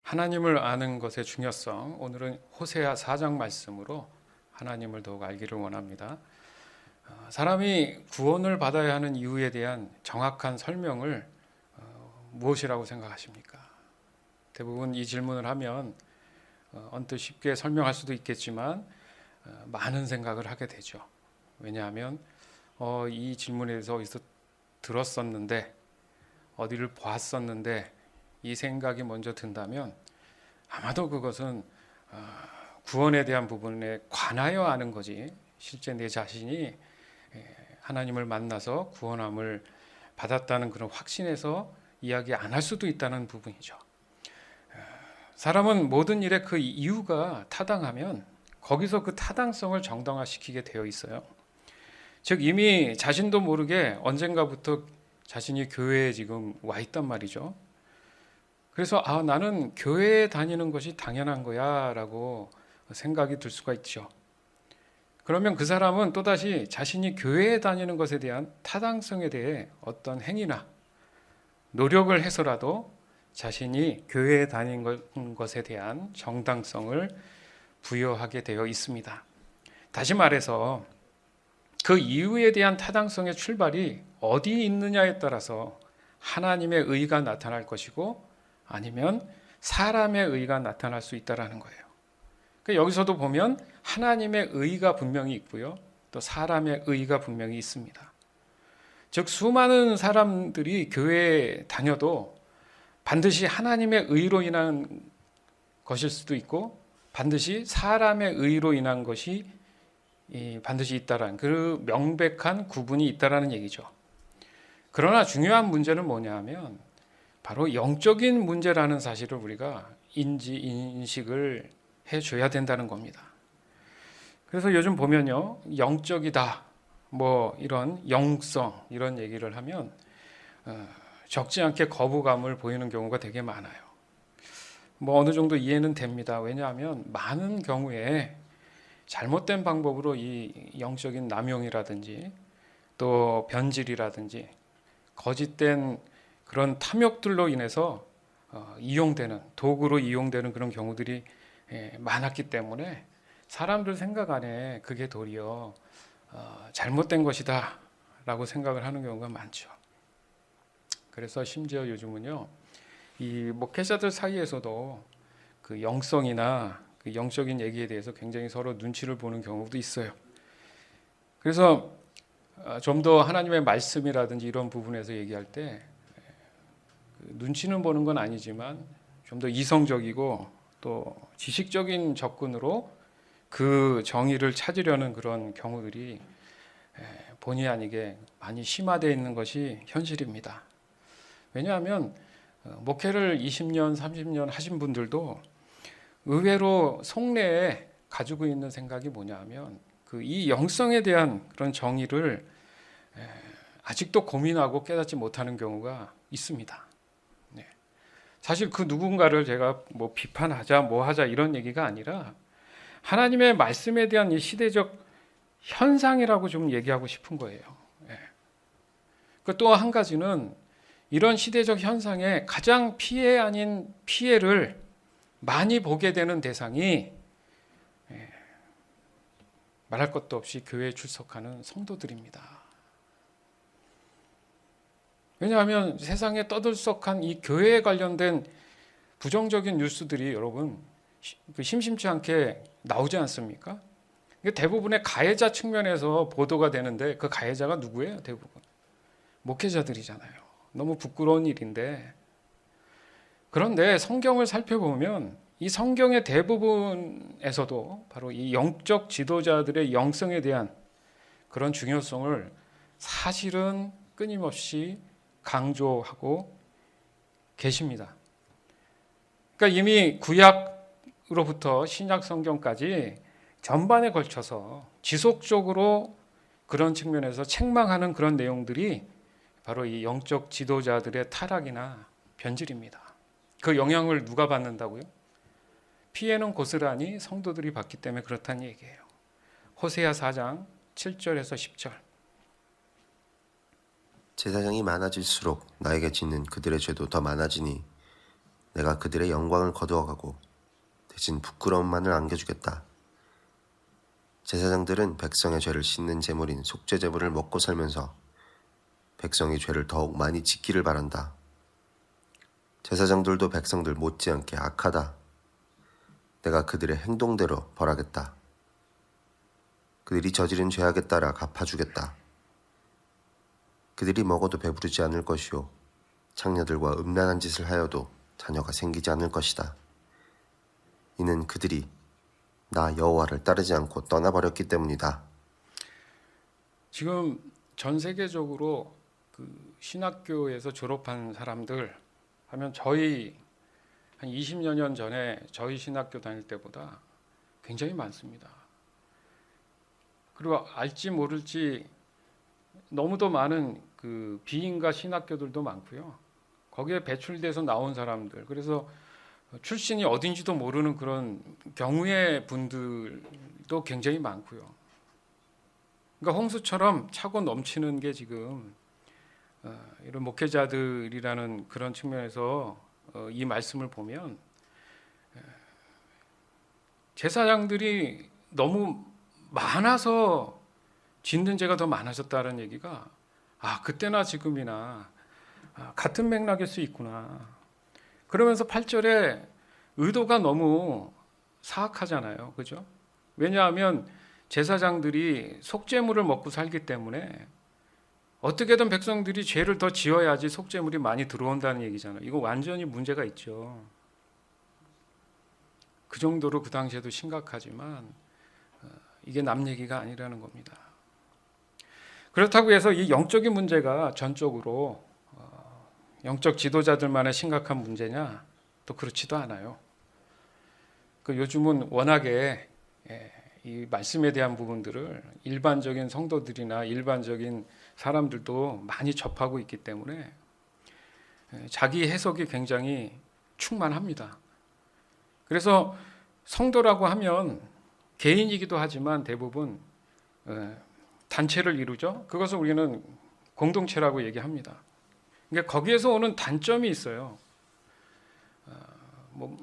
하나님을 아는 것의 중요성, 오늘은 호세아 4장 말씀으로 하나님을 더욱 알기를 원합니다. 사람이 구원을 받아야 하는 이유에 대한 정확한 설명을 무엇이라고 생각하십니까? 대부분 이 질문을 하면 언뜻 쉽게 설명할 수도 있겠지만 많은 생각을 하게 되죠. 왜냐하면 이 질문에 대해서 어디서 들었었는데, 어디를 봤었는데 이 생각이 먼저 든다면 아마도 그것은 구원에 대한 부분에 관하여 아는 거지, 실제 내 자신이 하나님을 만나서 구원함을 받았다는 그런 확신에서 이야기 안 할 수도 있다는 부분이죠. 사람은 모든 일에 그 이유가 타당하면 거기서 그 타당성을 정당화시키게 되어 있어요. 즉 이미 자신도 모르게 언젠가부터 자신이 교회에 지금 와 있단 말이죠. 그래서 나는 교회에 다니는 것이 당연한 거야 라고 생각이 들 수가 있죠. 그러면 그 사람은 또다시 자신이 교회에 다니는 것에 대한 타당성에 대해 어떤 행위나 노력을 해서라도 자신이 교회에 다니는 것에 대한 정당성을 부여하게 되어 있습니다. 다시 말해서 그 이유에 대한 타당성의 출발이 어디 있느냐에 따라서 하나님의 의가 나타날 것이고 아니면 사람의 의가 나타날 수 있다는 거예요. 그러니까 여기서도 보면 하나님의 의가 분명히 있고요, 또 사람의 의가 분명히 있습니다. 즉 수많은 사람들이 교회에 다녀도 반드시 하나님의 의로 인한 것일 수도 있고 반드시 사람의 의로 인한 것이 반드시 있다라는 그 명백한 구분이 있다라는 얘기죠. 그러나 중요한 문제는 뭐냐 하면 바로 영적인 문제라는 사실을 우리가 인식을 해줘야 된다는 겁니다. 그래서 요즘 보면요, 영적이다, 이런 영성 이런 얘기를 하면 적지 않게 거부감을 보이는 경우가 되게 많아요. 어느 정도 이해는 됩니다. 왜냐하면 많은 경우에 잘못된 방법으로 이 영적인 남용이라든지 또 변질이라든지 거짓된 그런 탐욕들로 인해서 도구로 이용되는 그런 경우들이 많았기 때문에 사람들 생각 안에 그게 도리어 잘못된 것이다 라고 생각을 하는 경우가 많죠. 그래서 심지어 요즘은요, 이 목회자들 사이에서도 그 영성이나 그 영적인 얘기에 대해서 굉장히 서로 눈치를 보는 경우도 있어요. 그래서 좀 더 하나님의 말씀이라든지 이런 부분에서 얘기할 때 눈치는 보는 건 아니지만 좀 더 이성적이고 또 지식적인 접근으로 그 정의를 찾으려는 그런 경우들이 본의 아니게 많이 심화되어 있는 것이 현실입니다. 왜냐하면 목회를 20년, 30년 하신 분들도 의외로 속내에 가지고 있는 생각이 뭐냐 하면 이 영성에 대한 그런 정의를 아직도 고민하고 깨닫지 못하는 경우가 있습니다. 사실 그 누군가를 제가 비판하자 하자 이런 얘기가 아니라 하나님의 말씀에 대한 이 시대적 현상이라고 좀 얘기하고 싶은 거예요. 또 한 가지는 이런 시대적 현상에 가장 피해 아닌 피해를 많이 보게 되는 대상이 말할 것도 없이 교회에 출석하는 성도들입니다. 왜냐하면 세상에 떠들썩한 이 교회에 관련된 부정적인 뉴스들이 여러분 심심치 않게 나오지 않습니까? 대부분의 가해자 측면에서 보도가 되는데 그 가해자가 누구예요? 대부분 목회자들이잖아요. 너무 부끄러운 일인데, 그런데 성경을 살펴보면 이 성경의 대부분에서도 바로 이 영적 지도자들의 영성에 대한 그런 중요성을 사실은 끊임없이 강조하고 계십니다. 그러니까 이미 구약으로부터 신약 성경까지 전반에 걸쳐서 지속적으로 그런 측면에서 책망하는 그런 내용들이 바로 이 영적 지도자들의 타락이나 변질입니다. 그 영향을 누가 받는다고요? 피해는 고스란히 성도들이 받기 때문에 그렇다는 얘기예요. 호세아 4장 7절에서 10절. 제사장이 많아질수록 나에게 짓는 그들의 죄도 더 많아지니 내가 그들의 영광을 거두어가고 대신 부끄러움만을 안겨주겠다. 제사장들은 백성의 죄를 씻는 제물인 속죄 제물을 먹고 살면서 백성의 죄를 더욱 많이 짓기를 바란다. 제사장들도 백성들 못지않게 악하다. 내가 그들의 행동대로 벌하겠다. 그들이 저지른 죄악에 따라 갚아주겠다. 그들이 먹어도 배부르지 않을 것이요 창녀들과 음란한 짓을 하여도 자녀가 생기지 않을 것이다. 이는 그들이 나 여호와를 따르지 않고 떠나버렸기 때문이다. 지금 전 세계적으로 그 신학교에서 졸업한 사람들 하면 저희 한 20여 년 전에 저희 신학교 다닐 때보다 굉장히 많습니다. 그리고 알지 모를지 너무도 많은 그 비인가 신학교들도 많고요. 거기에 배출돼서 나온 사람들, 그래서 출신이 어딘지도 모르는 그런 경우의 분들도 굉장히 많고요. 그러니까 홍수처럼 차고 넘치는 게 지금 이런 목회자들이라는 그런 측면에서 이 말씀을 보면 제사장들이 너무 많아서 짓는 죄가 더 많아졌다는 얘기가 그때나 지금이나 같은 맥락일 수 있구나. 그러면서 8절에 의도가 너무 사악하잖아요. 그죠? 왜냐하면 제사장들이 속죄물을 먹고 살기 때문에 어떻게든 백성들이 죄를 더 지어야지 속죄물이 많이 들어온다는 얘기잖아요. 이거 완전히 문제가 있죠. 그 정도로 그 당시에도 심각하지만 이게 남 얘기가 아니라는 겁니다. 그렇다고 해서 이 영적인 문제가 전적으로 영적 지도자들만의 심각한 문제냐? 또 그렇지도 않아요. 요즘은 워낙에 이 말씀에 대한 부분들을 일반적인 성도들이나 일반적인 사람들도 많이 접하고 있기 때문에 자기 해석이 굉장히 충만합니다. 그래서 성도라고 하면 개인이기도 하지만 대부분 단체를 이루죠. 그것을 우리는 공동체라고 얘기합니다. 그러니까 거기에서 오는 단점이 있어요.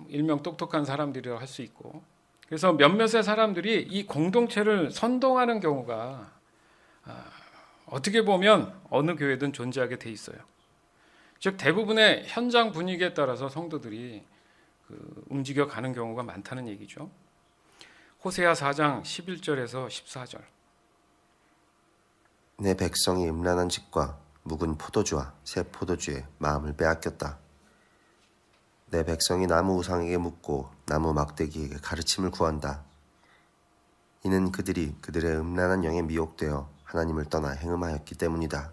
일명 똑똑한 사람들이라고 할 수 있고, 그래서 몇몇의 사람들이 이 공동체를 선동하는 경우가 어떻게 보면 어느 교회든 존재하게 돼 있어요. 즉 대부분의 현장 분위기에 따라서 성도들이 움직여가는 경우가 많다는 얘기죠. 호세아 4장 11절에서 14절. 내 백성이 음란한 짓과 묵은 포도주와 새 포도주에 마음을 빼앗겼다. 내 백성이 나무 우상에게 묻고 나무 막대기에게 가르침을 구한다. 이는 그들이 그들의 음란한 영에 미혹되어 하나님을 떠나 행음하였기 때문이다.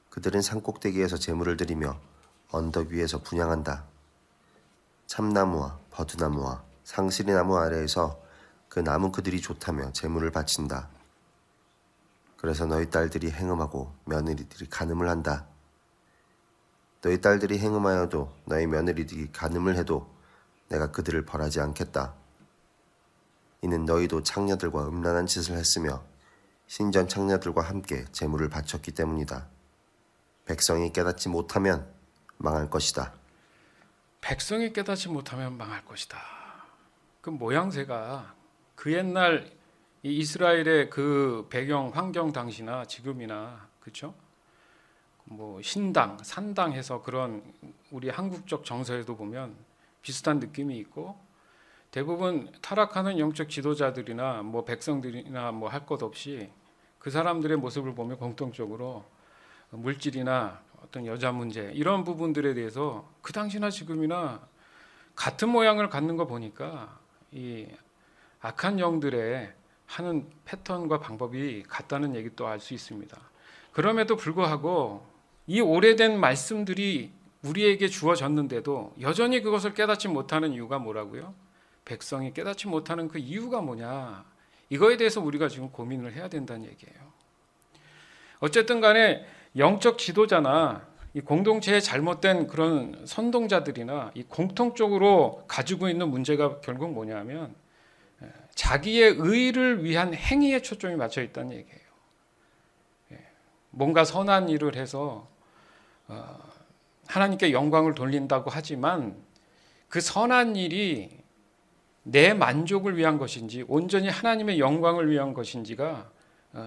그들은 산꼭대기에서 제물을 드리며 언덕 위에서 분향한다. 참나무와 버드나무와 상시리나무 아래에서 그 나무 그들이 좋다며 제물을 바친다. 그래서 너희 딸들이 행음하고 며느리들이 간음을 한다. 너희 딸들이 행음하여도 너희 며느리들이 간음을 해도 내가 그들을 벌하지 않겠다. 이는 너희도 창녀들과 음란한 짓을 했으며 신전 창녀들과 함께 제물을 바쳤기 때문이다. 백성이 깨닫지 못하면 망할 것이다. 백성이 깨닫지 못하면 망할 것이다. 그 모양새가 그 옛날 이 이스라엘의 그 배경 환경 당시나 지금이나 그렇죠? 신당, 산당해서 그런 우리 한국적 정서에도 보면 비슷한 느낌이 있고, 대부분 타락하는 영적 지도자들이나 백성들이나 할 것 없이 그 사람들의 모습을 보면 공통적으로 물질이나 어떤 여자 문제 이런 부분들에 대해서 그 당시나 지금이나 같은 모양을 갖는 거 보니까 이 악한 영들의 하는 패턴과 방법이 같다는 얘기도 알 수 있습니다. 그럼에도 불구하고 이 오래된 말씀들이 우리에게 주어졌는데도 여전히 그것을 깨닫지 못하는 이유가 뭐라고요? 백성이 깨닫지 못하는 그 이유가 뭐냐? 이거에 대해서 우리가 지금 고민을 해야 된다는 얘기예요. 어쨌든 간에 영적 지도자나 이 공동체의 잘못된 그런 선동자들이나 이 공통적으로 가지고 있는 문제가 결국 뭐냐면 자기의 의를 위한 행위에 초점이 맞춰 있다는 얘기예요. 뭔가 선한 일을 해서 하나님께 영광을 돌린다고 하지만 그 선한 일이 내 만족을 위한 것인지 온전히 하나님의 영광을 위한 것인지가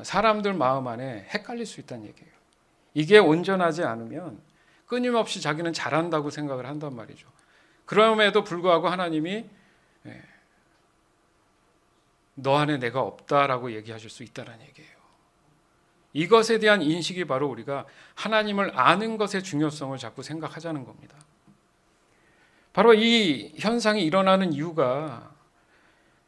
사람들 마음 안에 헷갈릴 수 있다는 얘기예요. 이게 온전하지 않으면 끊임없이 자기는 잘한다고 생각을 한단 말이죠. 그럼에도 불구하고 하나님이 너 안에 내가 없다라고 얘기하실 수 있다는 얘기예요. 이것에 대한 인식이 바로 우리가 하나님을 아는 것의 중요성을 자꾸 생각하자는 겁니다. 바로 이 현상이 일어나는 이유가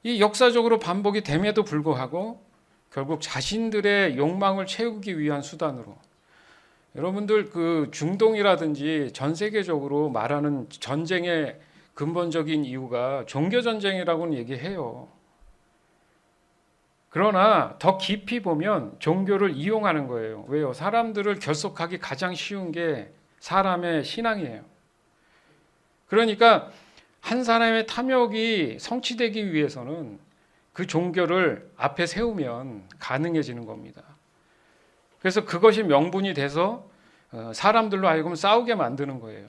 이 역사적으로 반복이 됨에도 불구하고 결국 자신들의 욕망을 채우기 위한 수단으로, 여러분들 그 중동이라든지 전 세계적으로 말하는 전쟁의 근본적인 이유가 종교 전쟁이라고는 얘기해요. 그러나 더 깊이 보면 종교를 이용하는 거예요. 왜요? 사람들을 결속하기 가장 쉬운 게 사람의 신앙이에요. 그러니까 한 사람의 탐욕이 성취되기 위해서는 그 종교를 앞에 세우면 가능해지는 겁니다. 그래서 그것이 명분이 돼서 사람들로 하여금 싸우게 만드는 거예요.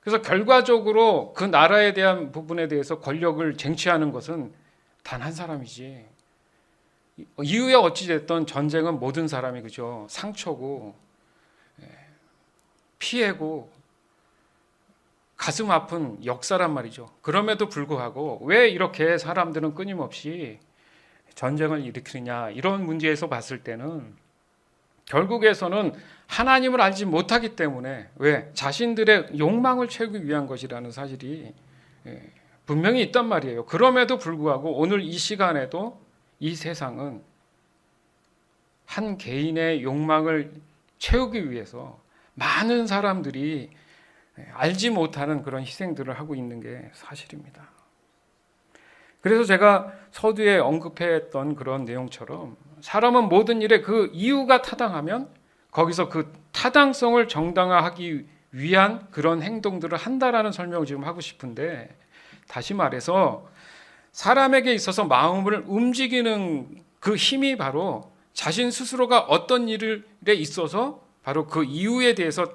그래서 결과적으로 그 나라에 대한 부분에 대해서 권력을 쟁취하는 것은 단 한 사람이지. 이후에 어찌됐든 전쟁은 모든 사람이 그죠. 상처고 피해고 가슴 아픈 역사란 말이죠. 그럼에도 불구하고 왜 이렇게 사람들은 끊임없이 전쟁을 일으키느냐, 이런 문제에서 봤을 때는 결국에서는 하나님을 알지 못하기 때문에, 왜? 자신들의 욕망을 채우기 위한 것이라는 사실이 분명히 있단 말이에요. 그럼에도 불구하고 오늘 이 시간에도 이 세상은 한 개인의 욕망을 채우기 위해서 많은 사람들이 알지 못하는 그런 희생들을 하고 있는 게 사실입니다. 그래서 제가 서두에 언급했던 그런 내용처럼 사람은 모든 일에 그 이유가 타당하면 거기서 그 타당성을 정당화하기 위한 그런 행동들을 한다라는 설명을 지금 하고 싶은데, 다시 말해서 사람에게 있어서 마음을 움직이는 그 힘이 바로 자신 스스로가 어떤 일에 있어서 바로 그 이유에 대해서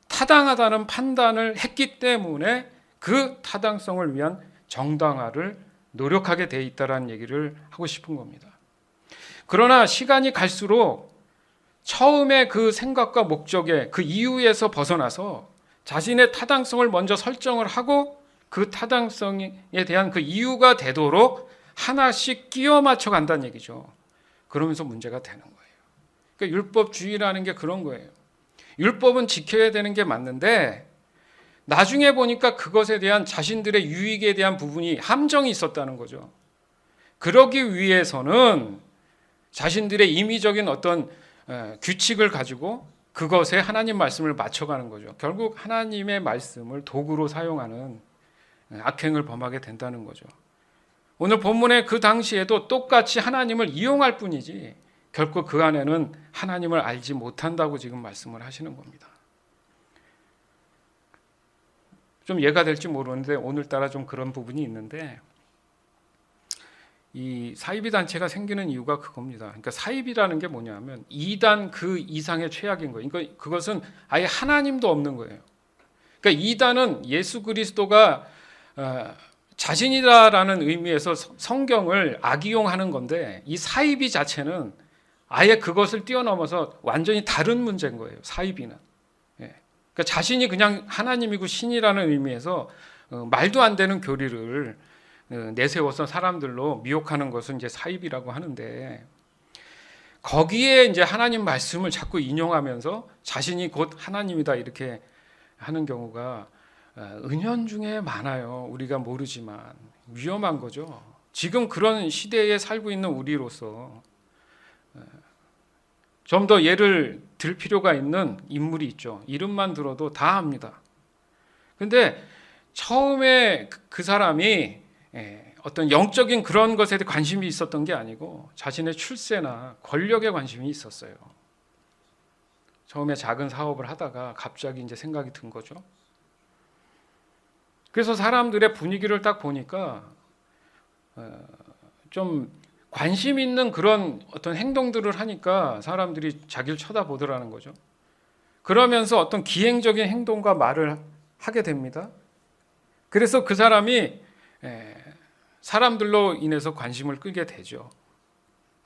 타당하다는 판단을 했기 때문에 그 타당성을 위한 정당화를 노력하게 돼 있다는 얘기를 하고 싶은 겁니다. 그러나 시간이 갈수록 처음에 그 생각과 목적의 그 이유에서 벗어나서 자신의 타당성을 먼저 설정을 하고 그 타당성에 대한 그 이유가 되도록 하나씩 끼워 맞춰 간다는 얘기죠. 그러면서 문제가 되는 거예요. 그러니까 율법주의라는 게 그런 거예요. 율법은 지켜야 되는 게 맞는데 나중에 보니까 그것에 대한 자신들의 유익에 대한 부분이 함정이 있었다는 거죠. 그러기 위해서는 자신들의 임의적인 어떤 규칙을 가지고 그것에 하나님 말씀을 맞춰가는 거죠. 결국 하나님의 말씀을 도구로 사용하는 악행을 범하게 된다는 거죠. 오늘 본문의 그 당시에도 똑같이 하나님을 이용할 뿐이지 결코 그 안에는 하나님을 알지 못한다고 지금 말씀을 하시는 겁니다. 좀 이해가 될지 모르는데 오늘따라 좀 그런 부분이 있는데, 이 사이비 단체가 생기는 이유가 그겁니다. 그러니까 사이비라는 게 뭐냐면 2단 그 이상의 최악인 거예요. 그러니까 그것은 아예 하나님도 없는 거예요. 그러니까 2단은 예수 그리스도가 자신이다라는 의미에서 성경을 악이용하는 건데, 이 사이비 자체는 아예 그것을 뛰어넘어서 완전히 다른 문제인 거예요. 사이비는. 그러니까 자신이 그냥 하나님이고 신이라는 의미에서 말도 안 되는 교리를 내세워서 사람들로 미혹하는 것은 이제 사입이라고 하는데, 거기에 이제 하나님 말씀을 자꾸 인용하면서 자신이 곧 하나님이다 이렇게 하는 경우가 은연중에 많아요. 우리가 모르지만 위험한 거죠. 지금 그런 시대에 살고 있는 우리로서 좀 더 예를 들 필요가 있는 인물이 있죠. 이름만 들어도 다 압니다. 근데 처음에 그 사람이 어떤 영적인 그런 것에 관심이 있었던 게 아니고 자신의 출세나 권력에 관심이 있었어요. 처음에 작은 사업을 하다가 갑자기 이제 생각이 든 거죠. 그래서 사람들의 분위기를 딱 보니까 좀 관심 있는 그런 어떤 행동들을 하니까 사람들이 자기를 쳐다보더라는 거죠. 그러면서 어떤 기행적인 행동과 말을 하게 됩니다. 그래서 그 사람이 사람들로 인해서 관심을 끌게 되죠.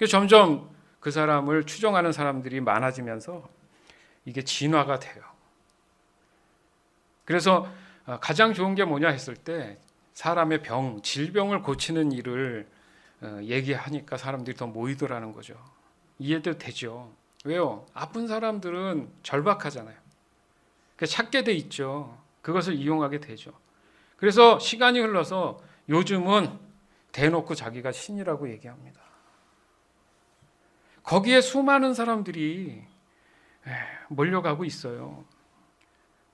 점점 그 사람을 추종하는 사람들이 많아지면서 이게 진화가 돼요. 그래서 가장 좋은 게 뭐냐 했을 때 사람의 질병을 고치는 일을 얘기하니까 사람들이 더 모이더라는 거죠. 이해도 되죠. 왜요? 아픈 사람들은 절박하잖아요. 찾게 돼 있죠. 그것을 이용하게 되죠. 그래서 시간이 흘러서 요즘은 대놓고 자기가 신이라고 얘기합니다. 거기에 수많은 사람들이 몰려가고 있어요.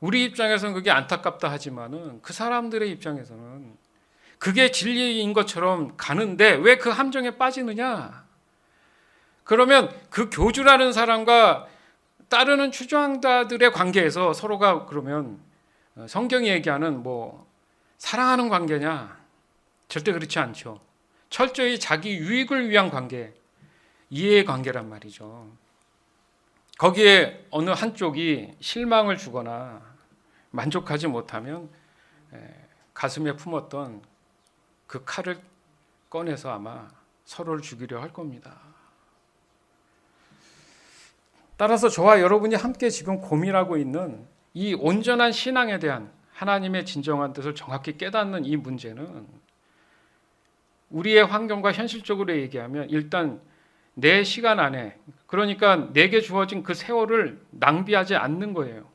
우리 입장에서는 그게 안타깝다 하지만은 그 사람들의 입장에서는 그게 진리인 것처럼 가는데 왜 그 함정에 빠지느냐? 그러면 그 교주라는 사람과 따르는 추종자들의 관계에서 서로가 그러면 성경이 얘기하는 사랑하는 관계냐? 절대 그렇지 않죠. 철저히 자기 유익을 위한 관계, 이해의 관계란 말이죠. 거기에 어느 한쪽이 실망을 주거나 만족하지 못하면 가슴에 품었던 그 칼을 꺼내서 아마 서로를 죽이려 할 겁니다. 따라서 저와 여러분이 함께 지금 고민하고 있는 이 온전한 신앙에 대한 하나님의 진정한 뜻을 정확히 깨닫는 이 문제는 우리의 환경과 현실적으로 얘기하면 일단 내 시간 안에, 그러니까 내게 주어진 그 세월을 낭비하지 않는 거예요.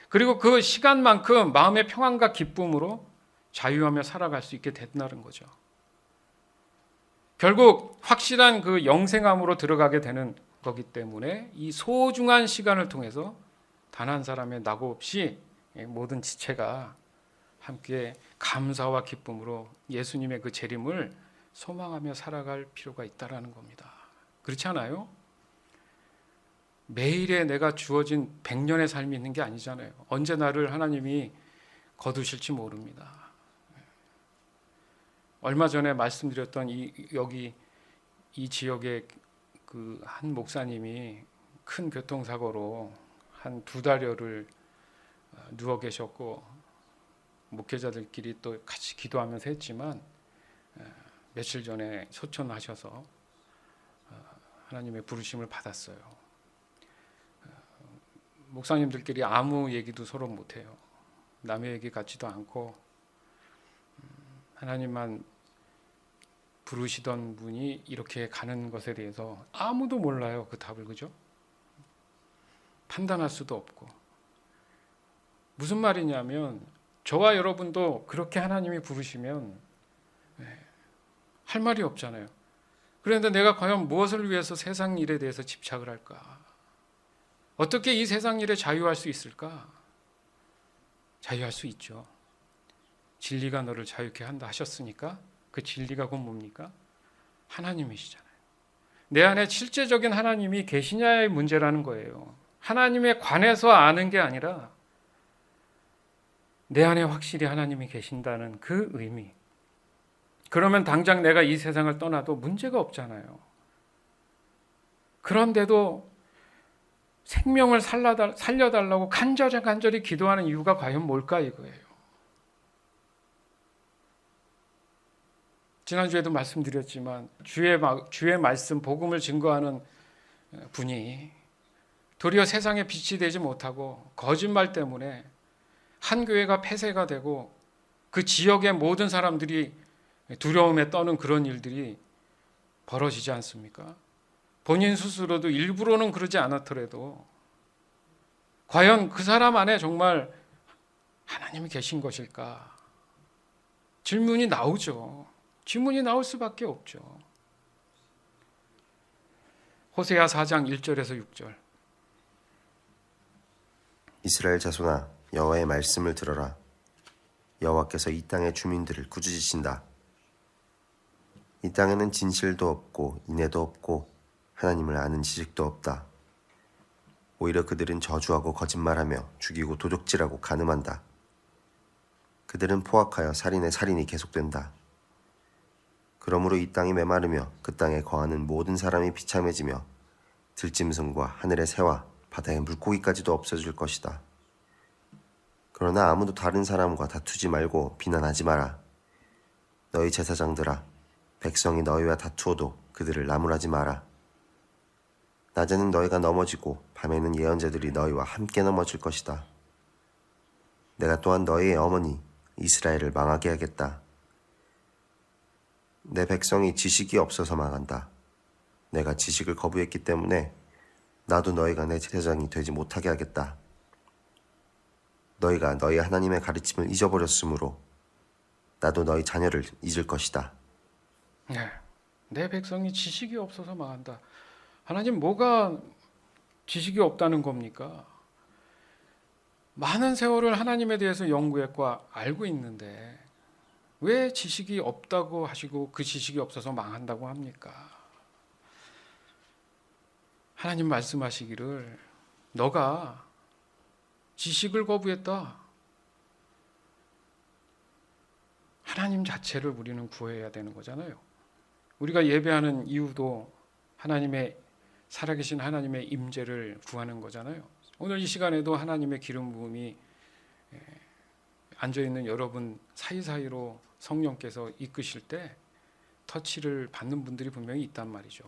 그리고 그 시간만큼 마음의 평안과 기쁨으로 자유하며 살아갈 수 있게 된다는 거죠. 결국 확실한 그 영생함으로 들어가게 되는 거기 때문에 이 소중한 시간을 통해서 단 한 사람의 낙오 없이 모든 지체가 함께 감사와 기쁨으로 예수님의 그 재림을 소망하며 살아갈 필요가 있다라는 겁니다. 그렇지 않아요? 매일에 내가 주어진 100년의 삶이 있는 게 아니잖아요. 언제 나를 하나님이 거두실지 모릅니다. 얼마 전에 말씀드렸던 여기 이 지역의 그 한 목사님이 큰 교통사고로 한 2달여를 누워 계셨고 목회자들끼리 또 같이 기도하면서 했지만 며칠 전에 소천하셔서 하나님의 부르심을 받았어요. 목사님들끼리 아무 얘기도 서로 못해요. 남의 얘기 같지도 않고 하나님만 부르시던 분이 이렇게 가는 것에 대해서 아무도 몰라요. 그 답을. 그죠? 판단할 수도 없고. 무슨 말이냐면 저와 여러분도 그렇게 하나님이 부르시면 할 말이 없잖아요. 그런데 내가 과연 무엇을 위해서 세상 일에 대해서 집착을 할까? 어떻게 이 세상 일에 자유할 수 있을까? 자유할 수 있죠. 진리가 너를 자유케 한다 하셨으니까 그 진리가 곧 뭡니까? 하나님이시잖아요. 내 안에 실제적인 하나님이 계시냐의 문제라는 거예요. 하나님에 관해서 아는 게 아니라 내 안에 확실히 하나님이 계신다는 그 의미. 그러면 당장 내가 이 세상을 떠나도 문제가 없잖아요. 그런데도 생명을 살려달라고 간절히 기도하는 이유가 과연 뭘까 이거예요. 지난주에도 말씀드렸지만 주의 말씀, 복음을 증거하는 분이 도리어 세상에 빛이 되지 못하고 거짓말 때문에 한 교회가 폐쇄가 되고 그 지역의 모든 사람들이 두려움에 떠는 그런 일들이 벌어지지 않습니까? 본인 스스로도 일부러는 그러지 않았더라도 과연 그 사람 안에 정말 하나님이 계신 것일까? 질문이 나오죠. 질문이 나올 수밖에 없죠. 호세아 4장 1절에서 6절. 이스라엘 자손아, 여호와의 말씀을 들어라. 여호와께서 이 땅의 주민들을 꾸짖으신다. 이 땅에는 진실도 없고 인애도 없고 하나님을 아는 지식도 없다. 오히려 그들은 저주하고 거짓말하며 죽이고 도적질하고 간음한다. 그들은 포악하여 살인의 살인이 계속된다. 그러므로 이 땅이 메마르며 그 땅에 거하는 모든 사람이 비참해지며 들짐승과 하늘의 새와 바다의 물고기까지도 없어질 것이다. 그러나 아무도 다른 사람과 다투지 말고 비난하지 마라. 너희 제사장들아, 백성이 너희와 다투어도 그들을 나무라지 마라. 낮에는 너희가 넘어지고 밤에는 예언자들이 너희와 함께 넘어질 것이다. 내가 또한 너희의 어머니 이스라엘을 망하게 하겠다. 내 백성이 지식이 없어서 망한다. 내가 지식을 거부했기 때문에 나도 너희가 내 제사장이 되지 못하게 하겠다. 너희가 너희 하나님의 가르침을 잊어버렸으므로 나도 너희 자녀를 잊을 것이다. 네, 내 백성이 지식이 없어서 망한다. 하나님 뭐가 지식이 없다는 겁니까? 많은 세월을 하나님에 대해서 연구했고 알고 있는데 왜 지식이 없다고 하시고 그 지식이 없어서 망한다고 합니까? 하나님 말씀하시기를 너가 지식을 거부했다. 하나님 자체를 우리는 구해야 되는 거잖아요. 우리가 예배하는 이유도 하나님의 살아계신 하나님의 임재를 구하는 거잖아요. 오늘 이 시간에도 하나님의 기름 부음이 앉아있는 여러분 사이사이로 성령께서 이끄실 때 터치를 받는 분들이 분명히 있단 말이죠.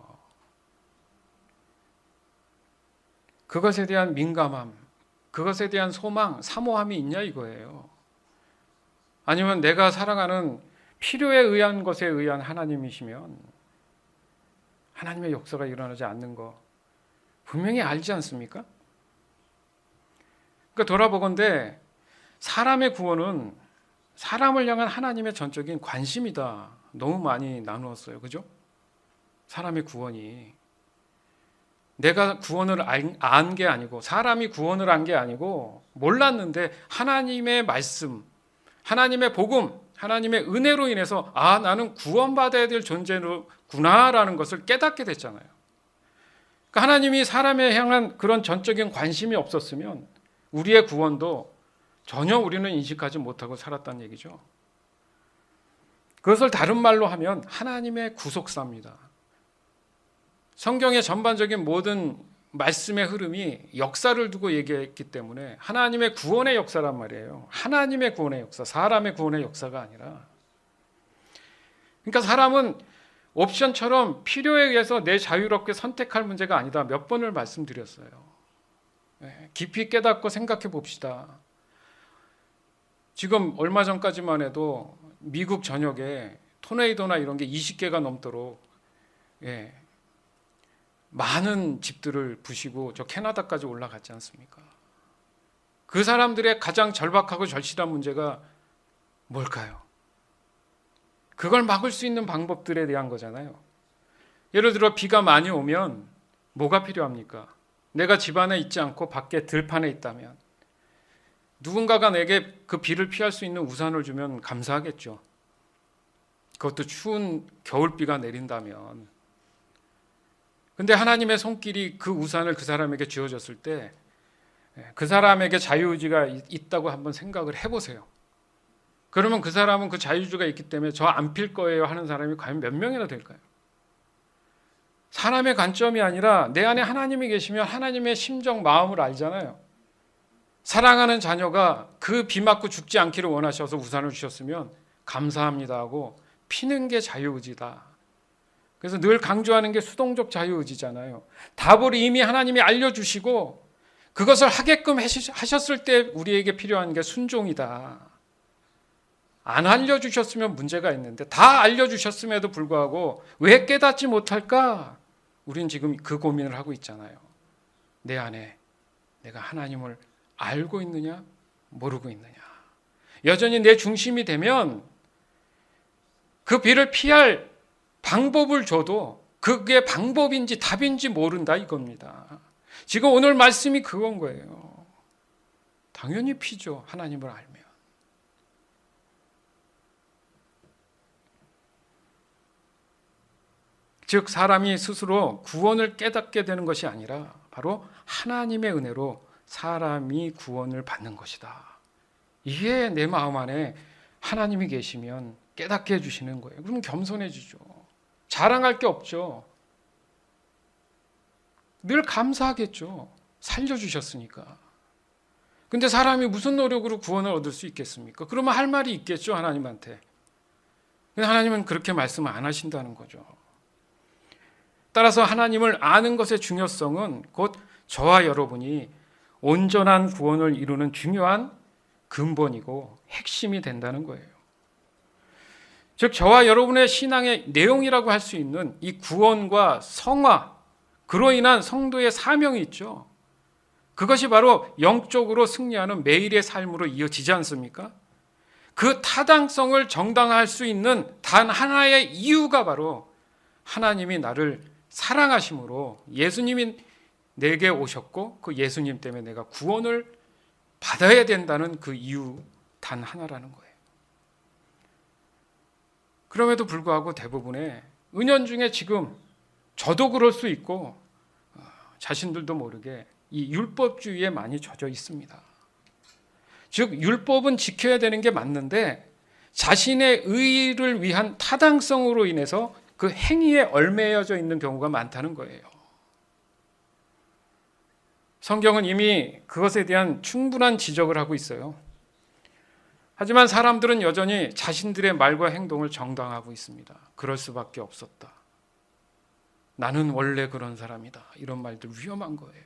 그것에 대한 민감함, 그것에 대한 소망, 사모함이 있냐 이거예요. 아니면 내가 살아가는 필요에 의한 것에 의한 하나님이시면 하나님의 역사가 일어나지 않는 거 분명히 알지 않습니까? 그러니까 돌아보건대 사람의 구원은 사람을 향한 하나님의 전적인 관심이다. 너무 많이 나누었어요. 그죠? 사람의 구원이 내가 구원을 안 게 아니고 사람이 구원을 안 게 아니고 몰랐는데 하나님의 말씀, 하나님의 복음, 하나님의 은혜로 인해서 아 나는 구원받아야 될 존재구나라는 것을 깨닫게 됐잖아요. 그러니까 하나님이 사람에 향한 그런 전적인 관심이 없었으면 우리의 구원도 전혀 우리는 인식하지 못하고 살았다는 얘기죠. 그것을 다른 말로 하면 하나님의 구속사입니다. 성경의 전반적인 모든 말씀의 흐름이 역사를 두고 얘기했기 때문에 하나님의 구원의 역사란 말이에요. 하나님의 구원의 역사, 사람의 구원의 역사가 아니라. 그러니까 사람은 옵션처럼 필요에 의해서 내 자유롭게 선택할 문제가 아니다. 몇 번을 말씀드렸어요. 깊이 깨닫고 생각해 봅시다. 지금 얼마 전까지만 해도 미국 전역에 토네이도나 이런 게 20개가 넘도록 많은 집들을 부시고 저 캐나다까지 올라갔지 않습니까? 그 사람들의 가장 절박하고 절실한 문제가 뭘까요? 그걸 막을 수 있는 방법들에 대한 거잖아요. 예를 들어 비가 많이 오면 뭐가 필요합니까? 내가 집 안에 있지 않고 밖에 들판에 있다면 누군가가 내게 그 비를 피할 수 있는 우산을 주면 감사하겠죠. 그것도 추운 겨울비가 내린다면. 근데 하나님의 손길이 그 우산을 그 사람에게 쥐어줬을 때 그 사람에게 자유의지가 있다고 한번 생각을 해보세요. 그러면 그 사람은 그 자유의지가 있기 때문에 저 안 필 거예요 하는 사람이 과연 몇 명이나 될까요? 사람의 관점이 아니라 내 안에 하나님이 계시면 하나님의 심정, 마음을 알잖아요. 사랑하는 자녀가 그 비 맞고 죽지 않기를 원하셔서 우산을 주셨으면 감사합니다 하고 피는 게 자유의지다. 그래서 늘 강조하는 게 수동적 자유의지잖아요. 답을 이미 하나님이 알려주시고 그것을 하게끔 하셨을 때 우리에게 필요한 게 순종이다. 안 알려주셨으면 문제가 있는데 다 알려주셨음에도 불구하고 왜 깨닫지 못할까? 우린 지금 그 고민을 하고 있잖아요. 내 안에 내가 하나님을 알고 있느냐 모르고 있느냐. 여전히 내 중심이 되면 그 비를 피할 방법을 줘도 그게 방법인지 답인지 모른다 이겁니다. 지금 오늘 말씀이 그건 거예요. 당연히 피죠. 하나님을 알면. 즉 사람이 스스로 구원을 깨닫게 되는 것이 아니라 바로 하나님의 은혜로 사람이 구원을 받는 것이다. 이게 내 마음 안에 하나님이 계시면 깨닫게 해주시는 거예요. 그러면 겸손해지죠. 자랑할 게 없죠. 늘 감사하겠죠. 살려주셨으니까. 근데 사람이 무슨 노력으로 구원을 얻을 수 있겠습니까? 그러면 할 말이 있겠죠, 하나님한테. 근데 하나님은 그렇게 말씀 안 하신다는 거죠. 따라서 하나님을 아는 것의 중요성은 곧 저와 여러분이 온전한 구원을 이루는 중요한 근본이고 핵심이 된다는 거예요. 즉 저와 여러분의 신앙의 내용이라고 할 수 있는 이 구원과 성화, 그로 인한 성도의 사명이 있죠. 그것이 바로 영적으로 승리하는 매일의 삶으로 이어지지 않습니까? 그 타당성을 정당화할 수 있는 단 하나의 이유가 바로 하나님이 나를 사랑하심으로 예수님이 내게 오셨고 그 예수님 때문에 내가 구원을 받아야 된다는 그 이유 단 하나라는 거예요. 그럼에도 불구하고 대부분의 은연중에 지금 저도 그럴 수 있고 자신들도 모르게 이 율법주의에 많이 젖어 있습니다. 즉 율법은 지켜야 되는 게 맞는데 자신의 의를 위한 타당성으로 인해서 그 행위에 얽매여져 있는 경우가 많다는 거예요. 성경은 이미 그것에 대한 충분한 지적을 하고 있어요. 하지만 사람들은 여전히 자신들의 말과 행동을 정당화하고 있습니다. 그럴 수밖에 없었다. 나는 원래 그런 사람이다. 이런 말들 위험한 거예요.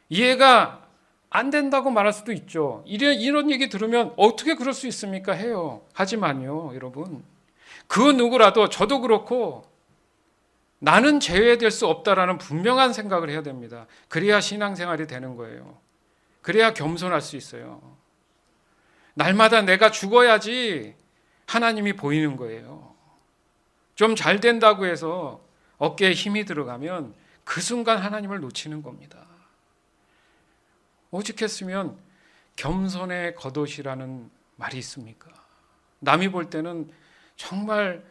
이해가 안 된다고 말할 수도 있죠. 이런 얘기 들으면 어떻게 그럴 수 있습니까? 해요. 하지만요, 여러분. 그 누구라도 저도 그렇고 나는 제외될 수 없다라는 분명한 생각을 해야 됩니다. 그래야 신앙생활이 되는 거예요. 그래야 겸손할 수 있어요. 날마다 내가 죽어야지 하나님이 보이는 거예요. 좀 잘 된다고 해서 어깨에 힘이 들어가면 그 순간 하나님을 놓치는 겁니다. 오직했으면 겸손의 겉옷이라는 말이 있습니까? 남이 볼 때는 정말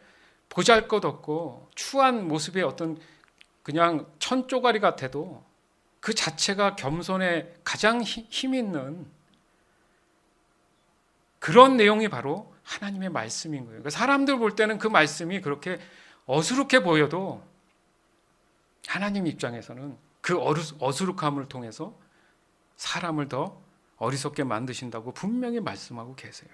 보잘것없고 추한 모습의 어떤 그냥 천조가리 같아도 그 자체가 겸손의 가장 힘 있는 그런 내용이 바로 하나님의 말씀인 거예요. 사람들 볼 때는 그 말씀이 그렇게 어수룩해 보여도 하나님 입장에서는 그 어수룩함을 통해서 사람을 더 어리석게 만드신다고 분명히 말씀하고 계세요.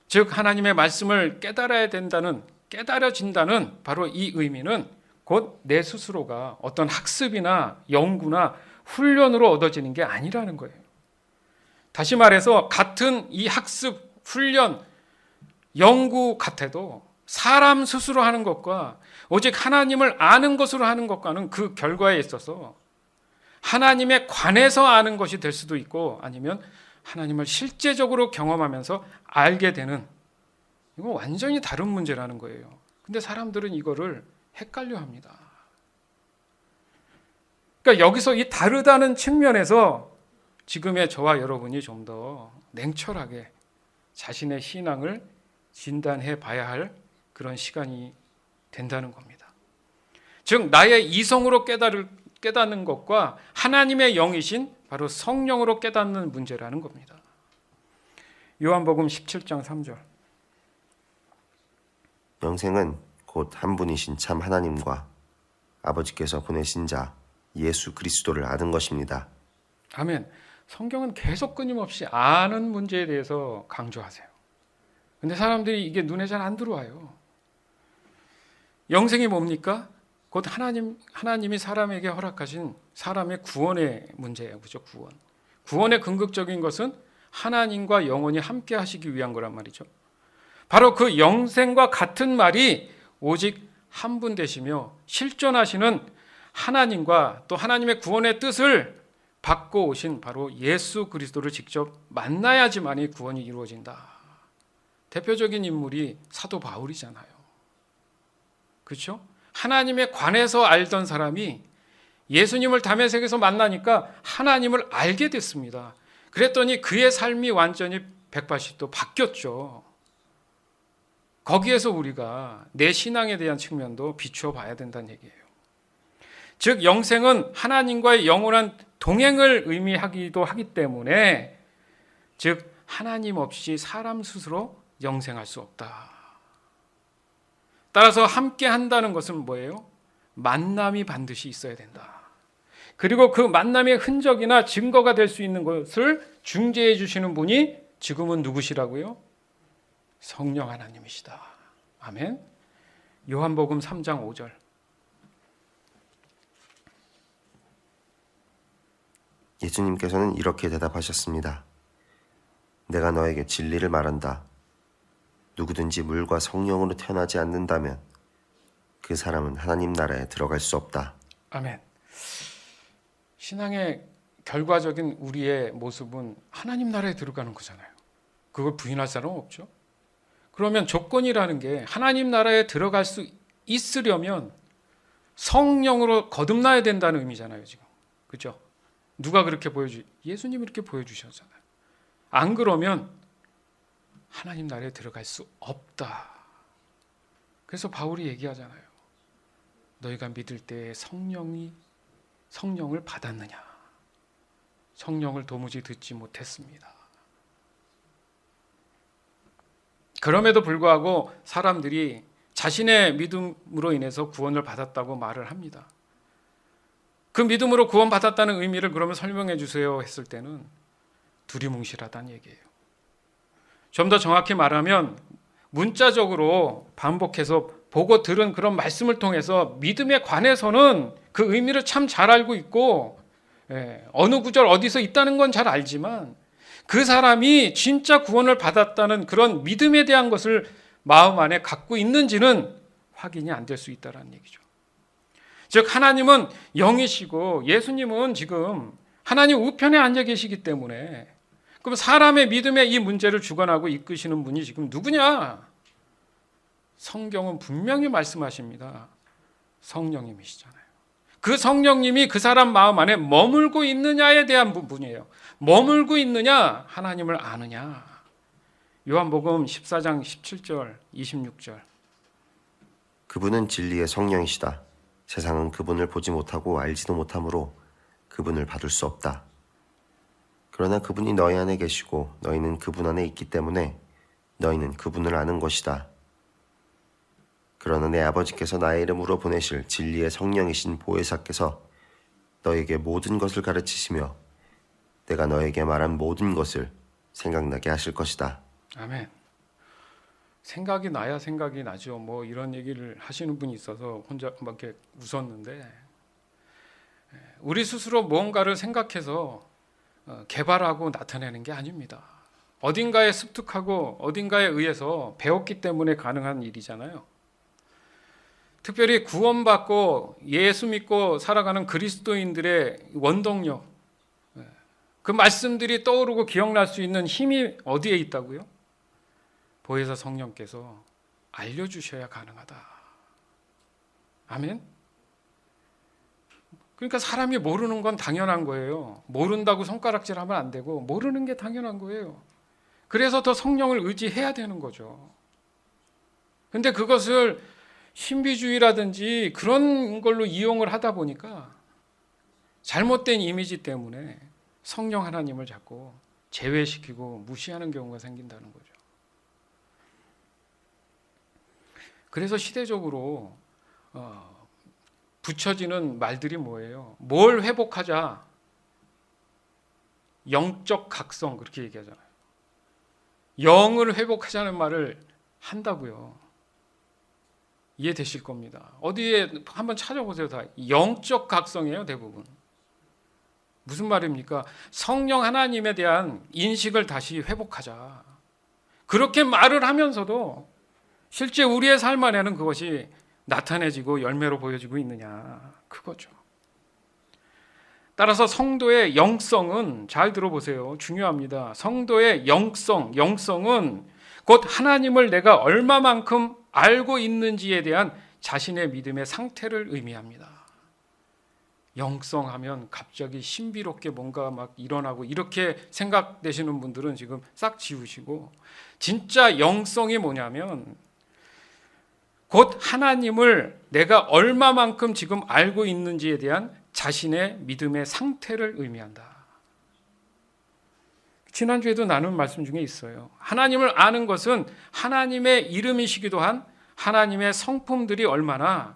즉 하나님의 말씀을 깨달아진다는 바로 이 의미는 곧 내 스스로가 어떤 학습이나 연구나 훈련으로 얻어지는 게 아니라는 거예요. 다시 말해서 같은 이 학습, 훈련, 연구 같아도 사람 스스로 하는 것과 오직 하나님을 아는 것으로 하는 것과는 그 결과에 있어서 하나님에 관해서 아는 것이 될 수도 있고 아니면 하나님을 실제적으로 경험하면서 알게 되는 이건 완전히 다른 문제라는 거예요. 근데 사람들은 이거를 헷갈려 합니다. 그러니까 여기서 이 다르다는 측면에서 지금의 저와 여러분이 좀 더 냉철하게 자신의 신앙을 진단해 봐야 할 그런 시간이 된다는 겁니다. 즉 나의 이성으로 깨닫는 것과 하나님의 영이신 바로 성령으로 깨닫는 문제라는 겁니다. 요한복음 17장 3절. 영생은 곧 한 분이신 참 하나님과 아버지께서 보내신 자 예수 그리스도를 아는 것입니다. 아멘. 성경은 계속 끊임없이 아는 문제에 대해서 강조하세요. 근데 사람들이 이게 눈에 잘 안 들어와요. 영생이 뭡니까? 곧 하나님이 사람에게 허락하신 사람의 구원의 문제예요. 그죠? 구원의 궁극적인 것은 하나님과 영원히 함께 하시기 위한 거란 말이죠. 바로 그 영생과 같은 말이 오직 한 분 되시며 실존하시는 하나님과 또 하나님의 구원의 뜻을 받고 오신 바로 예수 그리스도를 직접 만나야지만이 구원이 이루어진다. 대표적인 인물이 사도 바울이잖아요. 그렇죠? 하나님에 관해서 알던 사람이 예수님을 다메섹에서 만나니까 하나님을 알게 됐습니다. 그랬더니 그의 삶이 완전히 180도 바뀌었죠. 거기에서 우리가 내 신앙에 대한 측면도 비추어 봐야 된다는 얘기예요. 즉 영생은 하나님과의 영원한 동행을 의미하기도 하기 때문에 즉 하나님 없이 사람 스스로 영생할 수 없다. 따라서 함께 한다는 것은 뭐예요? 만남이 반드시 있어야 된다. 그리고 그 만남의 흔적이나 증거가 될 수 있는 것을 중재해 주시는 분이 지금은 누구시라고요? 성령 하나님이시다. 아멘. 요한복음 3장 5절. 예수님께서는 이렇게 대답하셨습니다. 내가 너에게 진리를 말한다. 누구든지 물과 성령으로 태어나지 않는다면 그 사람은 하나님 나라에 들어갈 수 없다. 아멘. 신앙의 결과적인 우리의 모습은 하나님 나라에 들어가는 거잖아요. 그걸 부인할 사람은 없죠. 그러면 조건이라는 게 하나님 나라에 들어갈 수 있으려면 성령으로 거듭나야 된다는 의미잖아요, 지금. 그죠? 누가 그렇게 예수님이 이렇게 보여주셨잖아요. 안 그러면 하나님 나라에 들어갈 수 없다. 그래서 바울이 얘기하잖아요. 너희가 믿을 때 성령을 받았느냐? 성령을 도무지 듣지 못했습니다. 그럼에도 불구하고 사람들이 자신의 믿음으로 인해서 구원을 받았다고 말을 합니다. 그 믿음으로 구원받았다는 의미를 그러면 설명해 주세요 했을 때는 두리뭉실하다는 얘기예요. 좀 더 정확히 말하면 문자적으로 반복해서 보고 들은 그런 말씀을 통해서 믿음에 관해서는 그 의미를 참 잘 알고 있고 어느 구절 어디서 있다는 건 잘 알지만 그 사람이 진짜 구원을 받았다는 그런 믿음에 대한 것을 마음 안에 갖고 있는지는 확인이 안 될 수 있다는 얘기죠. 즉 하나님은 영이시고 예수님은 지금 하나님 우편에 앉아 계시기 때문에 그럼 사람의 믿음의 이 문제를 주관하고 이끄시는 분이 지금 누구냐? 성경은 분명히 말씀하십니다. 성령님이시잖아요. 그 성령님이 그 사람 마음 안에 머물고 있느냐에 대한 부분이에요. 머물고 있느냐, 하나님을 아느냐. 요한복음 14장 17절, 26절. 그분은 진리의 성령이시다. 세상은 그분을 보지 못하고 알지도 못하므로 그분을 받을 수 없다. 그러나 그분이 너희 안에 계시고 너희는 그분 안에 있기 때문에 너희는 그분을 아는 것이다. 그러나 내 아버지께서 나의 이름으로 보내실 진리의 성령이신 보혜사께서 너에게 모든 것을 가르치시며 내가 너에게 말한 모든 것을 생각나게 하실 것이다. 아멘. 생각이 나야 생각이 나죠. 뭐 이런 얘기를 하시는 분이 있어서 혼자 막 이렇게 웃었는데 우리 스스로 무언가를 생각해서 개발하고 나타내는 게 아닙니다. 어딘가에 습득하고 어딘가에 의해서 배웠기 때문에 가능한 일이잖아요. 특별히 구원받고 예수 믿고 살아가는 그리스도인들의 원동력, 그 말씀들이 떠오르고 기억날 수 있는 힘이 어디에 있다고요? 보혜사 성령께서 알려주셔야 가능하다. 아멘? 그러니까 사람이 모르는 건 당연한 거예요. 모른다고 손가락질하면 안 되고 모르는 게 당연한 거예요. 그래서 더 성령을 의지해야 되는 거죠. 근데 그것을 신비주의라든지 그런 걸로 이용을 하다 보니까 잘못된 이미지 때문에 성령 하나님을 자꾸 제외시키고 무시하는 경우가 생긴다는 거죠. 그래서 시대적으로 붙여지는 말들이 뭐예요? 뭘 회복하자? 영적 각성 그렇게 얘기하잖아요. 영을 회복하자는 말을 한다고요. 이해되실 겁니다. 어디에 한번 찾아보세요. 다 영적 각성이에요, 대부분. 무슨 말입니까? 성령 하나님에 대한 인식을 다시 회복하자. 그렇게 말을 하면서도 실제 우리의 삶 안에는 그것이 나타내지고 열매로 보여지고 있느냐, 그거죠. 따라서 성도의 영성은 잘 들어보세요. 중요합니다. 성도의 영성은 곧 하나님을 내가 얼마만큼 알고 있는지에 대한 자신의 믿음의 상태를 의미합니다. 영성하면 갑자기 신비롭게 뭔가 막 일어나고 이렇게 생각되시는 분들은 지금 싹 지우시고, 진짜 영성이 뭐냐면 곧 하나님을 내가 얼마만큼 지금 알고 있는지에 대한 자신의 믿음의 상태를 의미한다. 지난주에도 나눈 말씀 중에 있어요. 하나님을 아는 것은 하나님의 이름이시기도 한 하나님의 성품들이 얼마나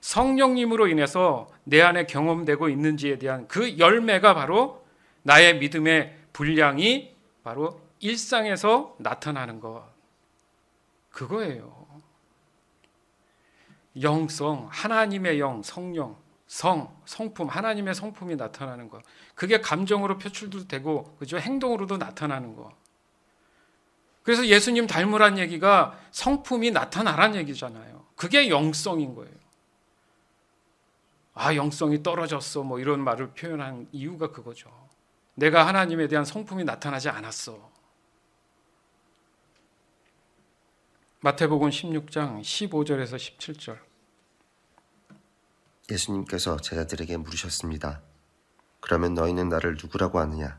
성령님으로 인해서 내 안에 경험되고 있는지에 대한 그 열매가 바로 나의 믿음의 분량이 바로 일상에서 나타나는 것. 그거예요. 영성, 하나님의 영, 성령, 성품, 하나님의 성품이 나타나는 것. 그게 감정으로 표출도 되고, 그죠? 행동으로도 나타나는 것. 그래서 예수님 닮으란 얘기가 성품이 나타나란 얘기잖아요. 그게 영성인 거예요. 아, 영성이 떨어졌어. 뭐 이런 말을 표현한 이유가 그거죠. 내가 하나님에 대한 성품이 나타나지 않았어. 마태복음 16장 15절에서 17절. 예수님께서 제자들에게 물으셨습니다. 그러면 너희는 나를 누구라고 하느냐?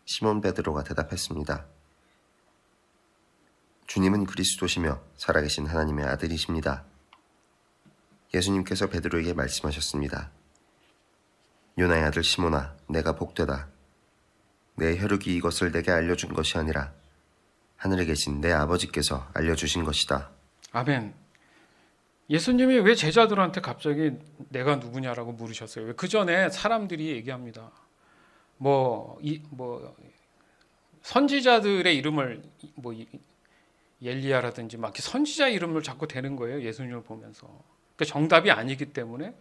시몬 베드로가 대답했습니다. 주님은 그리스도시며 살아계신 하나님의 아들이십니다. 예수님께서 베드로에게 말씀하셨습니다. 요나의 아들 시몬아, 내가 복되다. 내 혈육이 이것을 내게 알려준 것이 아니라 하늘에 계신 내 아버지께서 알려주신 것이다. 아멘. 예수님이 왜 제자들한테 갑자기 내가 누구냐라고 물으셨어요? 그 전에 사람들이 얘기합니다. 선지자들의 이름을 엘리야라든지 막 선지자 이름을 자꾸 대는 거예요. 예수님을 보면서. 그러니까 정답이 아니기 때문에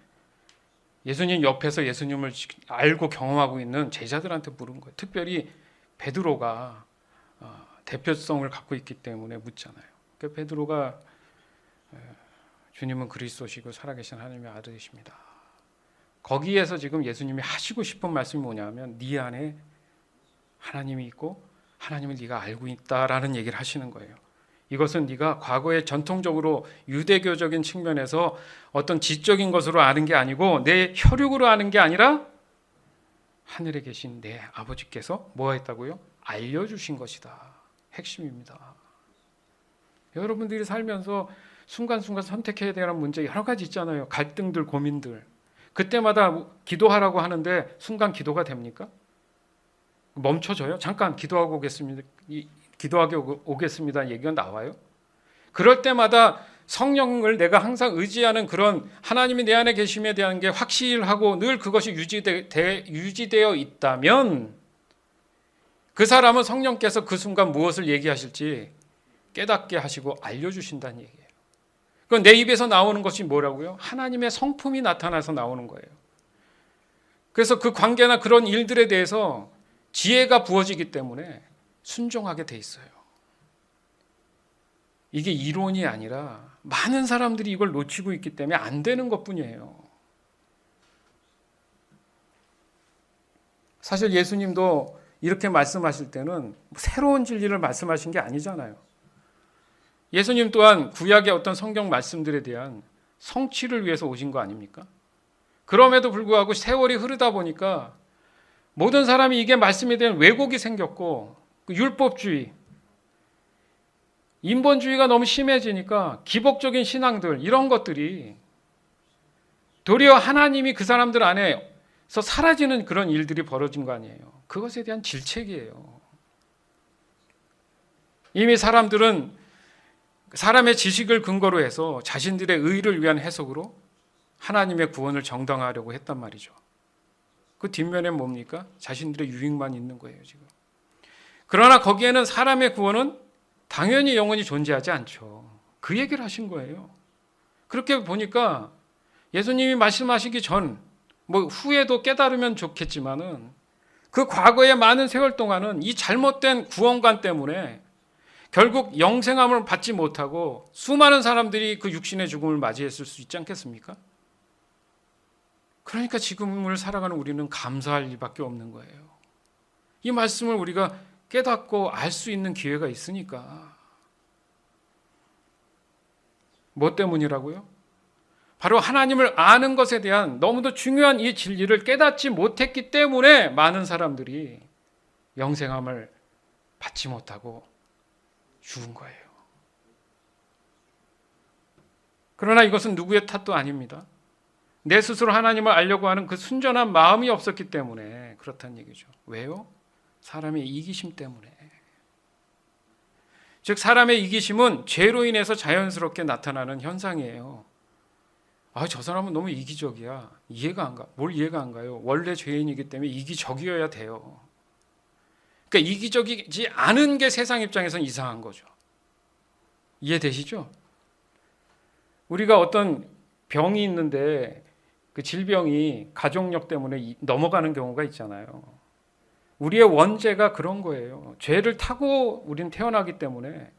예수님 옆에서 예수님을 알고 경험하고 있는 제자들한테 물은 거예요. 특별히 베드로가 대표성을 갖고 있기 때문에 묻잖아요. 그러니까 베드로가 주님은 그리스도시고 살아계신 하나님의 아들이십니다. 거기에서 지금 예수님이 하시고 싶은 말씀이 뭐냐면 네 안에 하나님이 있고 하나님을 네가 알고 있다라는 얘기를 하시는 거예요. 이것은 네가 과거에 전통적으로 유대교적인 측면에서 어떤 지적인 것으로 아는 게 아니고 내 혈육으로 아는 게 아니라 하늘에 계신 내 아버지께서 뭐 했다고요? 알려주신 것이다. 핵심입니다. 여러분들이 살면서 순간순간 선택해야 되는 문제 여러 가지 있잖아요. 갈등들, 고민들. 그때마다 기도하라고 하는데 순간 기도가 됩니까? 멈춰져요? 잠깐 기도하고 오겠습니다. 기도하고 오겠습니다. 얘기가 나와요. 그럴 때마다 성령을 내가 항상 의지하는 그런 하나님이 내 안에 계심에 대한 게 확실하고 늘 그것이 유지되어 있다면 그 사람은 성령께서 그 순간 무엇을 얘기하실지 깨닫게 하시고 알려주신다는 얘기예요. 그건 내 입에서 나오는 것이 뭐라고요? 하나님의 성품이 나타나서 나오는 거예요. 그래서 그 관계나 그런 일들에 대해서 지혜가 부어지기 때문에 순종하게 돼 있어요. 이게 이론이 아니라 많은 사람들이 이걸 놓치고 있기 때문에 안 되는 것뿐이에요. 사실 예수님도 이렇게 말씀하실 때는 새로운 진리를 말씀하신 게 아니잖아요. 예수님 또한 구약의 어떤 성경 말씀들에 대한 성취를 위해서 오신 거 아닙니까? 그럼에도 불구하고 세월이 흐르다 보니까 모든 사람이 이게 말씀에 대한 왜곡이 생겼고 율법주의, 인본주의가 너무 심해지니까 기복적인 신앙들 이런 것들이 도리어 하나님이 그 사람들 안에서 사라지는 그런 일들이 벌어진 거 아니에요. 그것에 대한 질책이에요. 이미 사람들은 사람의 지식을 근거로 해서 자신들의 의를 위한 해석으로 하나님의 구원을 정당화하려고 했단 말이죠. 그 뒷면에 뭡니까? 자신들의 유익만 있는 거예요, 지금. 그러나 거기에는 사람의 구원은 당연히 영원히 존재하지 않죠. 그 얘기를 하신 거예요. 그렇게 보니까 예수님이 말씀하시기 전, 후에도 깨달으면 좋겠지만은 그 과거의 많은 세월 동안은 이 잘못된 구원관 때문에 결국 영생함을 받지 못하고 수많은 사람들이 그 육신의 죽음을 맞이했을 수 있지 않겠습니까? 그러니까 지금을 살아가는 우리는 감사할 일밖에 없는 거예요. 이 말씀을 우리가 깨닫고 알 수 있는 기회가 있으니까. 뭐 때문이라고요? 바로 하나님을 아는 것에 대한 너무도 중요한 이 진리를 깨닫지 못했기 때문에 많은 사람들이 영생함을 받지 못하고 죽은 거예요. 그러나 이것은 누구의 탓도 아닙니다. 내 스스로 하나님을 알려고 하는 그 순전한 마음이 없었기 때문에 그렇다는 얘기죠. 왜요? 사람의 이기심 때문에. 즉 사람의 이기심은 죄로 인해서 자연스럽게 나타나는 현상이에요. 저 사람은 너무 이기적이야. 이해가 안 가. 뭘 이해가 안 가요? 원래 죄인이기 때문에 이기적이어야 돼요. 그러니까 이기적이지 않은 게 세상 입장에서는 이상한 거죠. 이해되시죠? 우리가 어떤 병이 있는데 그 질병이 가족력 때문에 넘어가는 경우가 있잖아요. 우리의 원죄가 그런 거예요. 죄를 타고 우린 태어나기 때문에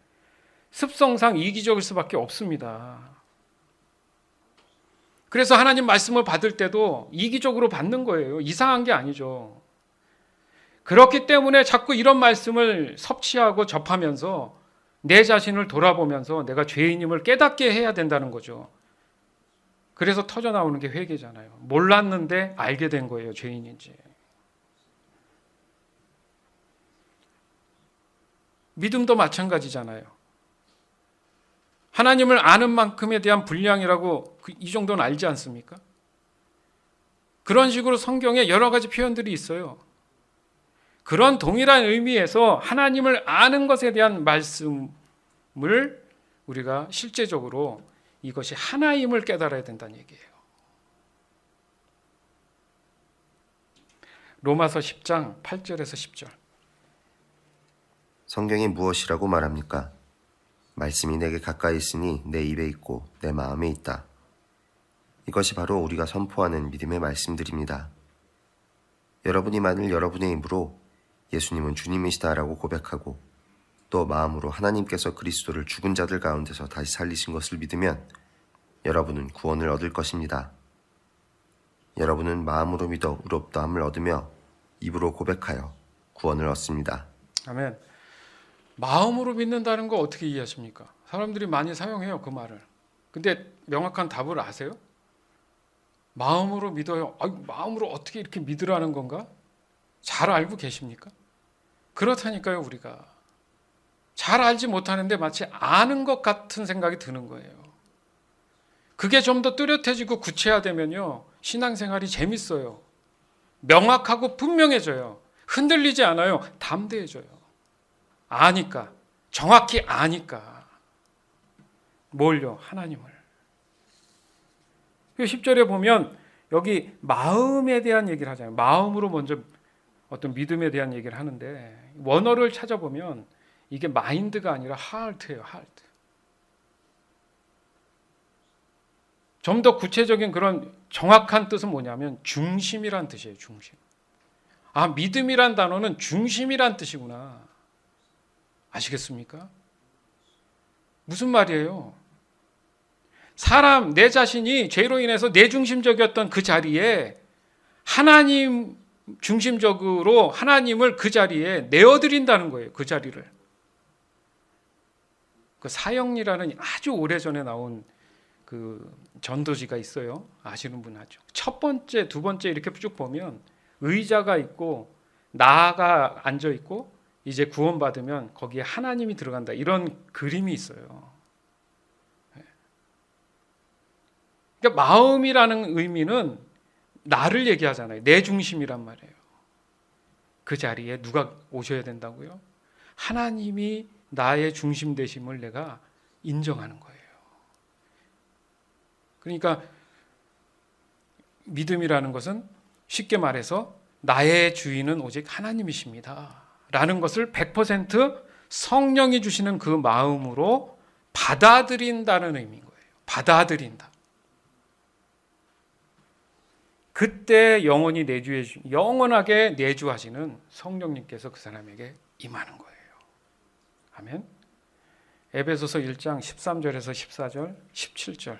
습성상 이기적일 수밖에 없습니다. 그래서 하나님 말씀을 받을 때도 이기적으로 받는 거예요. 이상한 게 아니죠. 그렇기 때문에 자꾸 이런 말씀을 섭취하고 접하면서 내 자신을 돌아보면서 내가 죄인임을 깨닫게 해야 된다는 거죠. 그래서 터져나오는 게 회개잖아요. 몰랐는데 알게 된 거예요, 죄인인지. 믿음도 마찬가지잖아요. 하나님을 아는 만큼에 대한 분량이라고 이 정도는 알지 않습니까? 그런 식으로 성경에 여러 가지 표현들이 있어요. 그런 동일한 의미에서 하나님을 아는 것에 대한 말씀을 우리가 실제적으로 이것이 하나임을 깨달아야 된다는 얘기예요. 로마서 10장 8절에서 10절. 성경이 무엇이라고 말합니까? 말씀이 내게 가까이 있으니 내 입에 있고 내 마음에 있다. 이것이 바로 우리가 선포하는 믿음의 말씀들입니다. 여러분이 만일 여러분의 입으로 예수님은 주님이시다라고 고백하고 또 마음으로 하나님께서 그리스도를 죽은 자들 가운데서 다시 살리신 것을 믿으면 여러분은 구원을 얻을 것입니다. 여러분은 마음으로 믿어 의롭다함을 얻으며 입으로 고백하여 구원을 얻습니다. 아멘. 마음으로 믿는다는 거 어떻게 이해하십니까? 사람들이 많이 사용해요, 그 말을. 근데 명확한 답을 아세요? 마음으로 믿어요. 마음으로 어떻게 이렇게 믿으라는 건가? 잘 알고 계십니까? 그렇다니까요, 우리가. 잘 알지 못하는데 마치 아는 것 같은 생각이 드는 거예요. 그게 좀 더 뚜렷해지고 구체화되면요, 신앙생활이 재밌어요. 명확하고 분명해져요. 흔들리지 않아요. 담대해져요. 아니까, 정확히 아니까. 뭘요? 하나님을. 10절에 보면 여기 마음에 대한 얘기를 하잖아요. 마음으로 먼저 어떤 믿음에 대한 얘기를 하는데 원어를 찾아보면 이게 마인드가 아니라 하트예요. 하트. 좀 더 구체적인 그런 정확한 뜻은 뭐냐면 중심이란 뜻이에요. 중심. 믿음이란 단어는 중심이란 뜻이구나. 아시겠습니까? 무슨 말이에요? 사람, 내 자신이 죄로 인해서 내중심적이었던 그 자리에 하나님 중심적으로 하나님을 그 자리에 내어드린다는 거예요. 그 자리를. 그 사형리라는 아주 오래전에 나온 그 전도지가 있어요. 아시는 분 아죠. 첫 번째, 두 번째 이렇게 쭉 보면 의자가 있고 나가 앉아 있고 이제 구원받으면 거기에 하나님이 들어간다. 이런 그림이 있어요. 그러니까 마음이라는 의미는 나를 얘기하잖아요. 내 중심이란 말이에요. 그 자리에 누가 오셔야 된다고요? 하나님이 나의 중심 되심을 내가 인정하는 거예요. 그러니까 믿음이라는 것은 쉽게 말해서 나의 주인은 오직 하나님이십니다. 라는 것을 100% 성령이 주시는 그 마음으로 받아들인다는 의미인 거예요. 받아들인다. 그때 영원하게 내주하시는 성령님께서 그 사람에게 임하는 거예요. 아멘. 에베소서 1장 13절에서 14절, 17절.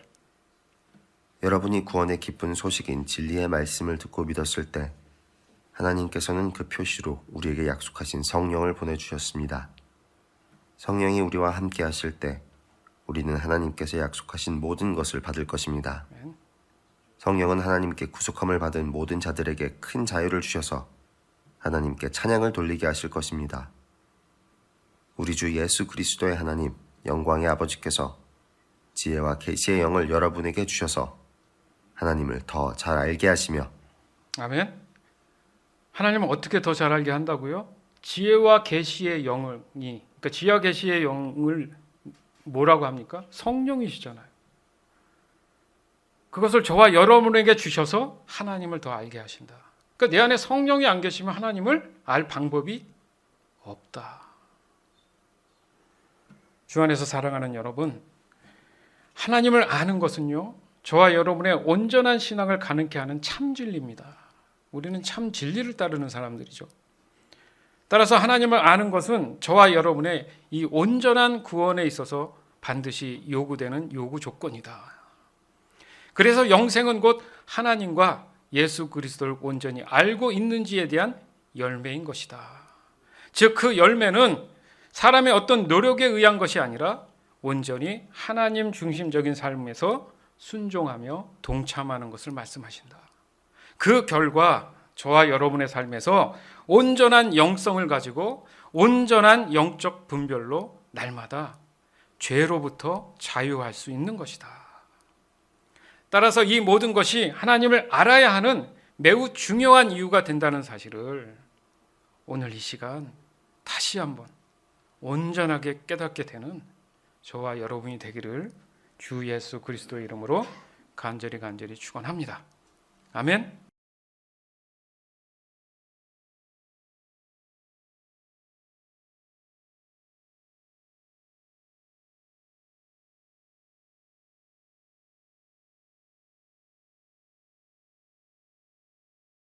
여러분이 구원의 기쁜 소식인 진리의 말씀을 듣고 믿었을 때 하나님께서는 그 표시로 우리에게 약속하신 성령을 보내주셨습니다. 성령이 우리와 함께 하실 때 우리는 하나님께서 약속하신 모든 것을 받을 것입니다. 아멘. 성령은 하나님께 구속함을 받은 모든 자들에게 큰 자유를 주셔서 하나님께 찬양을 돌리게 하실 것입니다. 우리 주 예수 그리스도의 하나님, 영광의 아버지께서 지혜와 계시의 영을 여러분에게 주셔서 하나님을 더 잘 알게 하시며 아멘. 하나님은 어떻게 더 잘 알게 한다고요? 지혜와 계시의 영이, 그러니까 지혜와 계시의 영을 뭐라고 합니까? 성령이시잖아요. 그것을 저와 여러분에게 주셔서 하나님을 더 알게 하신다. 그러니까 내 안에 성령이 안 계시면 하나님을 알 방법이 없다. 주 안에서 사랑하는 여러분, 하나님을 아는 것은요, 저와 여러분의 온전한 신앙을 가능케 하는 참 진리입니다. 우리는 참 진리를 따르는 사람들이죠. 따라서 하나님을 아는 것은 저와 여러분의 이 온전한 구원에 있어서 반드시 요구되는 요구 조건이다. 그래서 영생은 곧 하나님과 예수 그리스도를 온전히 알고 있는지에 대한 열매인 것이다. 즉 그 열매는 사람의 어떤 노력에 의한 것이 아니라 온전히 하나님 중심적인 삶에서 순종하며 동참하는 것을 말씀하신다. 그 결과 저와 여러분의 삶에서 온전한 영성을 가지고 온전한 영적 분별로 날마다 죄로부터 자유할 수 있는 것이다. 따라서 이 모든 것이 하나님을 알아야 하는 매우 중요한 이유가 된다는 사실을 오늘 이 시간 다시 한번 온전하게 깨닫게 되는 저와 여러분이 되기를 주 예수 그리스도의 이름으로 간절히 축원합니다. 아멘.